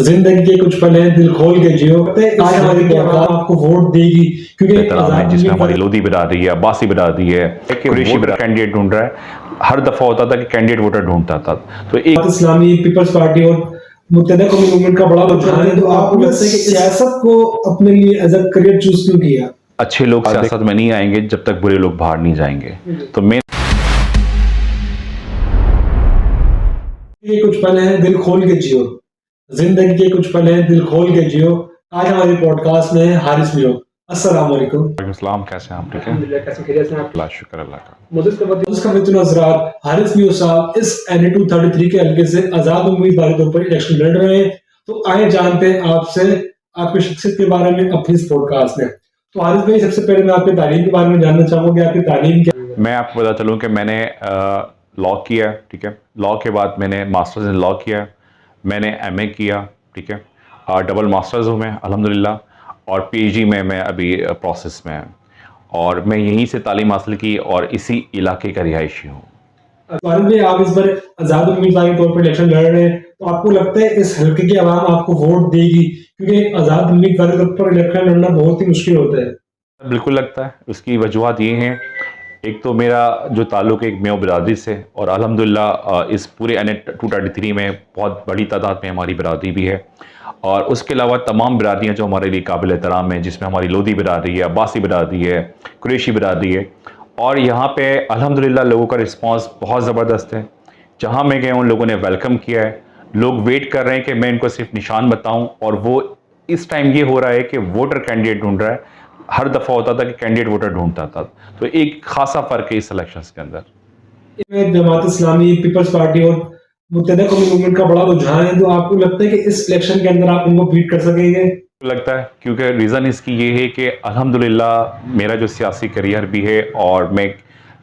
जिंदगी के कुछ पल हैं, दिल खोल के जियो। पता है आज हमारी आवाम आपको वोट देगी क्योंकि एहतराम है जिसमें हमारी लोधी बिरादरी है, अब्बासी बिरादरी है, कुरैशी कैंडिडेट ढूंढ रहा है। हर दफा होता था कि कैंडिडेट वोटर ढूंढता था, तो एक इस्लामी पीपल्स पार्टी और मुत्तहदा कौमी मूवमेंट का बड़ा रुझान है। तो आपको लगता है कि सियासत को अपने लिए एज अ करियर चूज क्यों किया? अच्छे लोग सियासत में नहीं आएंगे जब तक बुरे लोग बाहर नहीं जाएंगे। तो मेन ये कुछ पल हैं, दिल खोल के जियो। जिंदगी के कुछ पल हैं, दिल खोल के जियो। आज हमारे पॉडकास्ट में हारिस मियो। अस्सलाम वालेकुम। इस्लाम कैसे हैं आप? ठीक है, कैसे खैरियत हैं आप? अल्लाह शुक्र अल्लाह का। हारिस मियो साहब इस NA 233 के हल्के से आजाद उम्मीदवार के तौर पर इलेक्शन लड़ रहे हैं। तो आए जानते हैं आपसे आपकी शख्सियत के बारे में अपनी इस पॉडकास्ट में। तो हारिस भाई, सबसे पहले मैं आपकी तालीम के बारे में जानना चाहूंगा कि आपकी तालीम क्या है? मैं आपको बता चलूँ कि मैंने लॉ किया है, ठीक है। लॉ के बाद मैंने मास्टर्स इन लॉ किया, मैंने MA किया, ठीक है। डबल मास्टर्स हूँ मैं अल्हम्दुलिल्लाह, और PhD में मैं अभी प्रोसेस में है, और मैं यहीं से तालीम हासिल की और इसी इलाके का रिहायशी हूँ। हारिस भाई, आप इस बार आजाद उम्मीदवार के तौर पर इलेक्शन लड़ रहे हैं, तो आपको लगता है इस हल्के की आवाम आपको वोट देगी? क्योंकि एक आजाद उम्मीदवार के तौर पर इलेक्शन लड़ना बहुत ही मुश्किल होता है। बिल्कुल लगता है। उसकी वजूहत ये हैं, एक तो मेरा जो ताल्लुक़ एक मेयो बिरादरी से, और अल्हम्दुलिल्लाह इस पूरे NA 233 में बहुत बड़ी तादाद में हमारी बिरादरी भी है, और उसके अलावा तमाम बिरादरियाँ जो हमारे लिए काबिल एहतराम हैं, जिसमें हमारी लोधी बिरादरी है, अब्बासी बिरादरी है, कुरैशी बिरादरी है। और यहाँ पे अल्हम्दुलिल्लाह लोगों का रिस्पांस बहुत ज़बरदस्त है। जहाँ मैं गया उन लोगों ने वेलकम किया है। लोग वेट कर रहे हैं कि मैं इनको सिर्फ निशान बताऊँ, और वो इस टाइम ये हो रहा है कि वोटर कैंडिडेट ढूंढ रहा है। हर दफ़ा होता था कि कैंडिडेट वोटर ढूंढता था, तो एक खासा फ़र्क है इस इलेक्शंस के अंदर। जमात इस्लामी पीपल्स पार्टी और मुत्तहदा कौमी मूवमेंट का बड़ा रुझान है। तो आपको लगता है कि इस इलेक्शन के अंदर आप उनको बीट कर सकेंगे? लगता है, क्योंकि रीज़न इसकी ये है कि अल्हम्दुलिल्लाह मेरा जो सियासी करियर भी है, और मैं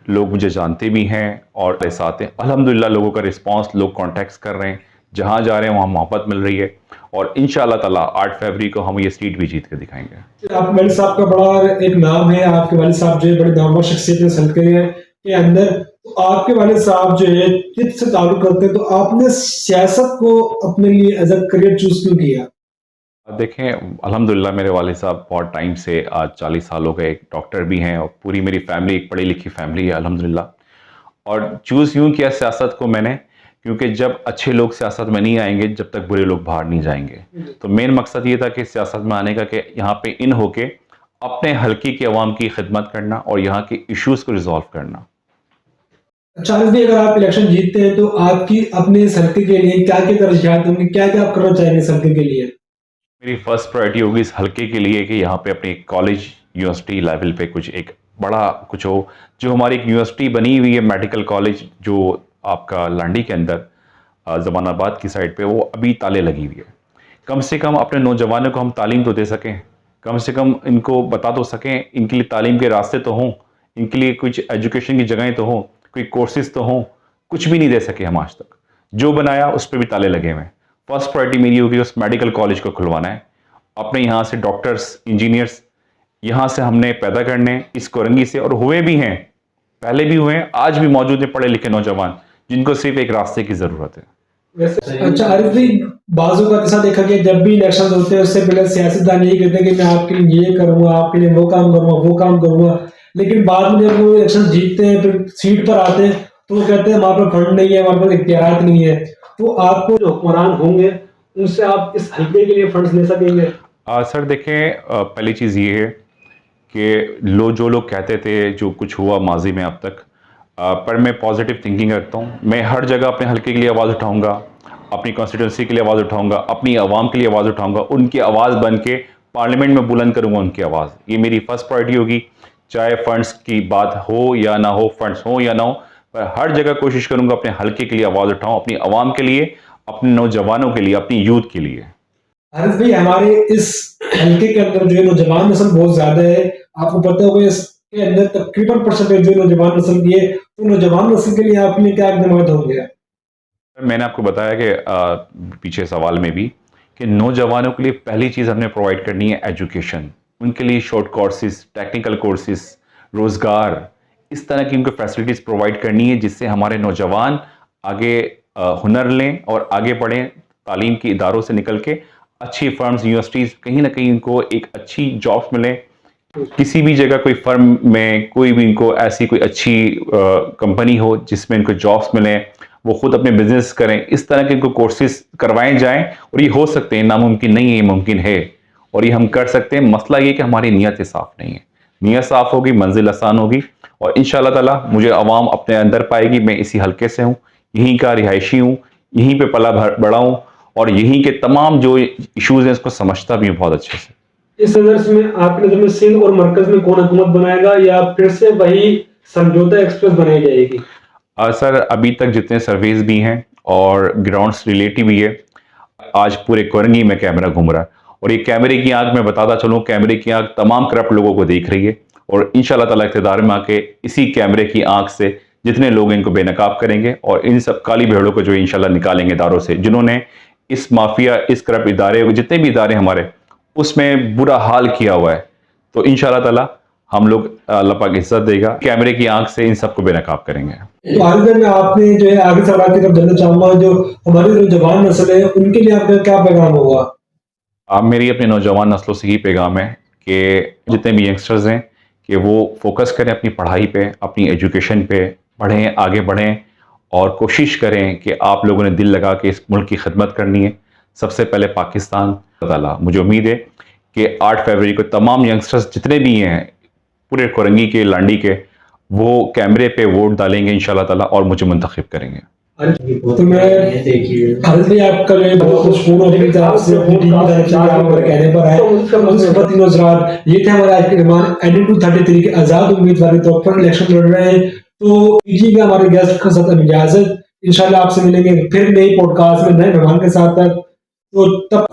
लोग मुझे जानते भी हैं और मेरे साथ हैं। अल्हम्दुलिल्लाह लोगों का रिस्पांस, लोग कॉन्टैक्ट्स कर रहे हैं, जहाँ जा रहे हैं वहाँ मोहब्बत मिल रही है, और इंशाअल्लाह ताला 8 फरवरी को हम ये सीट भी जीत के दिखाएंगे। आप वालिद साहब का बड़ा एक नाम है, आपके वालिद साहब जो है बड़े नामवर शख्सियत है इस हल्के के अंदर। तो आपके वालिद साहब जो है कित से ताल्लुक करते हैं, तो आपने सियासत को अपने लिए एज अ करियर चूज क्यों किया? देखें, अल्हम्दुलिल्लाह मेरे वालिद साहब बहुत टाइम से, आज 40 साल हो गए, एक डॉक्टर भी हैं, और पूरी मेरी फैमिली एक पढ़ी लिखी फैमिली है अल्हम्दुलिल्लाह। और चूज़ यूँ किया सियासत को मैंने, क्योंकि जब अच्छे लोग सियासत में नहीं आएंगे जब तक बुरे लोग बाहर नहीं जाएंगे। तो मेन मकसद ये था कि सियासत में आने का कि यहाँ पे इन होके अपने हल्के की आवाम की खिदमत करना और यहाँ के इश्यूज़ को रिजॉल्व करना। अच्छा हारिस भाई, अगर आप इलेक्शन जीतते हैं तो आपकी अपने इस हल्के के लिए क्या क्या तरजीहात होंगी, क्या क्या आप करना चाहेंगे इस हल्के के लिए? मेरी फर्स्ट प्रायोरिटी होगी इस हल्के के लिए कि यहाँ पे अपनी कॉलेज यूनिवर्सिटी लेवल पे कुछ एक बड़ा कुछ हो। जो हमारी एक यूनिवर्सिटी बनी हुई है, मेडिकल कॉलेज, जो आपका लांडी के अंदर जमानाबाद की साइड पे, वो अभी ताले लगी हुई है। कम से कम अपने नौजवानों को हम तालीम तो दे सकें, कम से कम इनको बता तो सकें, इनके लिए तालीम के रास्ते तो हों, इनके लिए कुछ एजुकेशन की जगहें तो हों, कोई कोर्सेज तो हों। कुछ भी नहीं दे सके हम आज तक। जो बनाया उस पर भी ताले लगे हुए हैं। फर्स्ट प्रायोरिटी मेरी होगी उस मेडिकल कॉलेज को खुलवाना है। अपने यहाँ से डॉक्टर्स, इंजीनियर्स यहाँ से हमने पैदा करने हैं इस कोरंगी से, और हुए भी हैं, पहले भी हुए हैं, आज भी मौजूद हैं पढ़े लिखे नौजवान, जिनको सिर्फ एक रास्ते की ज़रूरत है। अच्छा हारिस भाई, बाजू का ऐसा देखा गया जब भी इलेक्शन होते हैं उससे पहले सियासतदान यही कहते हैं कि मैं आपके लिए ये करूंगा, आपके लिए वो काम करूंगा, वो काम करूंगा, लेकिन बाद में जब वो इलेक्शन जीतते हैं फिर सीट पर आते हैं तो वो कहते हैं हमारे पास फंड नहीं है, हमारे पास इख्तियार नहीं है। तो आपको जो हुक्मरान होंगे उनसे आप इस हल्के के लिए फंड्स ले सकेंगे? सर देखें, पहली चीज़ ये है कि जो लोग कहते थे, जो कुछ हुआ माजी में अब तक, पर मैं पॉजिटिव थिंकिंग रखता हूँ। मैं हर जगह अपने हल्के के लिए आवाज़ उठाऊँगा, अपनी कॉन्स्टिट्यूंसी के लिए आवाज़ उठाऊँगा, अपनी आवाम के लिए आवाज़ उठाऊँगा, उनकी आवाज़ बन के पार्लियामेंट में बुलंद करूँगा उनकी आवाज़। ये मेरी फर्स्ट प्रायोरिटी होगी, चाहे फंड्स की बात हो या ना हो, फंड्स हो या ना हो, पर हर जगह कोशिश करूँगा अपने हल्के के लिए आवाज़ उठाऊँ, अपनी आवाम के लिए, अपने नौजवानों के लिए, अपनी यूथ के लिए। हारिस भाई, हमारे इस हल्के के अंदर जो है नौजवान नस्ल बहुत ज्यादा है। आपको पता होगा इसके अंदर तकरीबन परसेंटेज जो नौजवान नस्ल की है। तो नौजवान नस्ल के लिए आपके लिए क्या इक़दाम होंगे? मैंने आपको बताया कि पीछे सवाल में भी, कि नौजवानों के लिए पहली चीज़ हमने प्रोवाइड करनी है एजुकेशन। उनके लिए शॉर्ट कोर्सेज, टेक्निकल कोर्सेज, रोज़गार, इस तरह की उनको फैसिलिटीज़ प्रोवाइड करनी है, जिससे हमारे नौजवान आगे हुनर लें और आगे बढ़ें, तालीम के इदारों से निकल के अच्छी फर्म्स, यूनिवर्सिटीज़, कहीं ना कहीं इनको एक अच्छी जॉब्स मिले। किसी भी जगह कोई फर्म में कोई भी इनको ऐसी कोई अच्छी कंपनी हो जिसमें इनको जॉब्स मिले, वो खुद अपने बिजनेस करें, इस तरह के इनको कोर्सेज करवाए जाएं। और ये हो सकते हैं, नामुमकिन नहीं है, ये मुमकिन है और ये हम कर सकते हैं। मसला ये कि हमारी नीयत साफ नहीं है। नीयत साफ होगी, मंजिल आसान होगी और इंशाअल्लाह ताला मुझे अवाम अपने अंदर पाएगी। मैं इसी हल्के से हूँ, यहीं का रिहायशी हूँ, यहीं पे पला बड़ा हूँ और यहीं के तमाम जो इश्यूज हैं उसको समझता भी हूँ बहुत अच्छे से। इस संदर्भ में आपकी नजर में सिंध और मरकज में कौन हुकूमत बनाएगा या फिर से वही समझौता एक्सप्रेस बनाई जाएगी? सर, अभी तक जितने सर्वेज भी हैं और ग्राउंड्स रिलेटिव भी है, आज पूरे कोरंगी में कैमरा घूम रहा है और ये कैमरे की आंख, मैं बताता चलूँ, कैमरे की आंख तमाम करप्ट लोगों को देख रही है और इंशाल्लाह ताला इक़्तिदार में आके इसी कैमरे की आंख से जितने लोग इनको बेनकाब करेंगे और इन सब काली भेड़ों को जो इंशाल्लाह निकालेंगे इदारों से, जिन्होंने इस माफिया, इस करप्ट इदारे, जितने भी इदारे हमारे, उसमें बुरा हाल किया हुआ है। तो इंशाल्लाह ताला हम लोग, अल्लाह पाक इज्जत देगा, कैमरे की आंख से इन सबको बेनकाब करेंगे। तो आगे में आपने जो है आगे सवाल की तरफ जानना चाहूंगा, जो हमारी जो जवान नस्ल है उनके लिए आपका क्या पैगाम होगा? अब मेरी अपनी नौजवान नस्लों से ही पैगाम है कि जितने भी यंगस्टर्स हैं कि वो फोकस करें अपनी पढ़ाई पे, अपनी एजुकेशन पे, पढ़ें, आगे बढ़ें और कोशिश करें कि आप लोगों ने दिल लगा के इस मुल्क की खिदमत करनी है। सबसे पहले पाकिस्तान। ताला मुझे उम्मीद है कि 8 फरवरी को तमाम यंगस्टर्स जितने भी हैं पूरे कोरंगी के, लांडी के, वो कैमरे पे वोट डालेंगे इंशाल्लाह ताला और मुझे मुंतखब करेंगे। तो मैं हारिस भाई आपका जो है बहुत खुशखून और अपनी तरफ से अपनी टीम की तरफ से आप हमारे कहने पर आए। ये थे हमारे आज के मेहमान एडिट 233 के आजाद उम्मीदवार के तौर पर इलेक्शन लड़ रहे हैं। तो दीजिएगा हमारे गेस्ट के साथ इजाजत, इंशाल्लाह आपसे मिलेंगे फिर नई पॉडकास्ट में नए मेहमान के साथ। तो तब